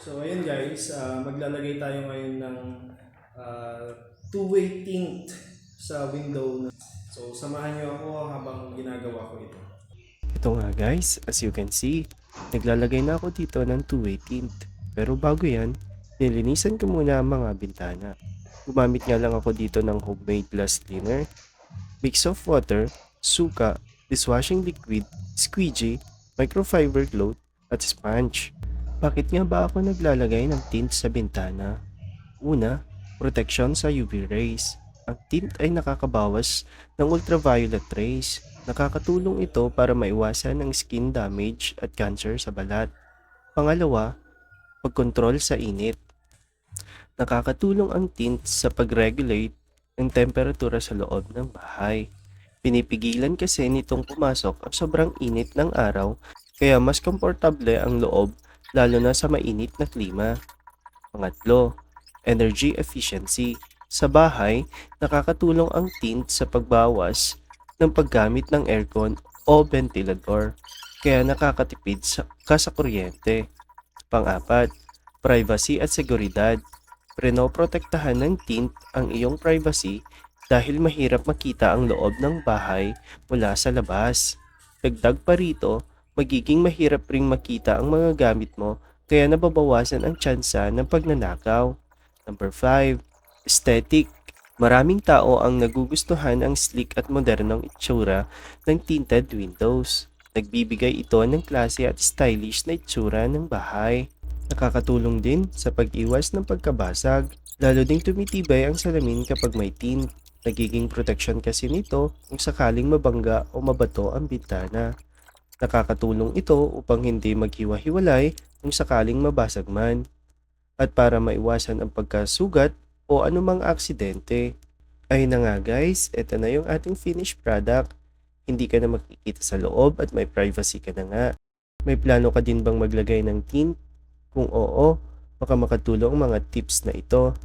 So ayun guys, maglalagay tayo ngayon ng ah, two-way tint sa window. So samahan niyo ako habang ginagawa ko ito. Ito nga guys, as you can see, naglalagay na ako dito ng two-way tint. Pero bago yan, nilinisan ko muna ang mga bintana. Gumamit nga lang ako dito ng homemade glass cleaner, mix of water, suka, dishwashing liquid, squeegee, microfiber cloth, at sponge. Bakit nga ba ako naglalagay ng tint sa bintana? Una, protection sa UV rays. Ang tint ay nakakabawas ng ultraviolet rays. Nakakatulong ito para maiwasan ang skin damage at cancer sa balat. Pangalawa, pagkontrol sa init. Nakakatulong ang tint sa pag-regulate ng temperatura sa loob ng bahay. Pinipigilan kasi nitong pumasok ang sobrang init ng araw, kaya mas komportable ang loob lalo na sa mainit na klima. Pangatlo, energy efficiency. Sa bahay, nakakatulong ang tint sa pagbawas ng paggamit ng aircon o ventilador, kaya nakakatipid sa kuryente. Pang-apat, privacy at seguridad. Pinoprotektahan ng tint ang iyong privacy dahil mahirap makita ang loob ng bahay mula sa labas. Dagdag pa rito, magiging mahirap ring makita ang mga gamit mo, kaya nababawasan ang tsansa ng pagnanakaw. Number 5, aesthetic. Maraming tao ang nagugustuhan ang sleek at modernong itsura ng tinted windows. Nagbibigay ito ng klase at stylish na itsura ng bahay. Nakakatulong din sa pag-iwas ng pagkabasag, lalo ding tumitibay ang salamin kapag may tint. Nagiging protection kasi nito kung sakaling mabangga o mabato ang bintana. Nakakatulong ito upang hindi maghiwa-hiwalay kung sakaling mabasag man, at para maiwasan ang pagkasugat o anumang aksidente. Ayun na nga guys, ito na yung ating finished product. Hindi ka na makikita sa loob at may privacy ka na nga. May plano ka din bang maglagay ng tint? Kung oo, baka makatulong ang mga tips na ito.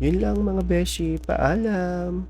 Yun lang mga beshi, paalam!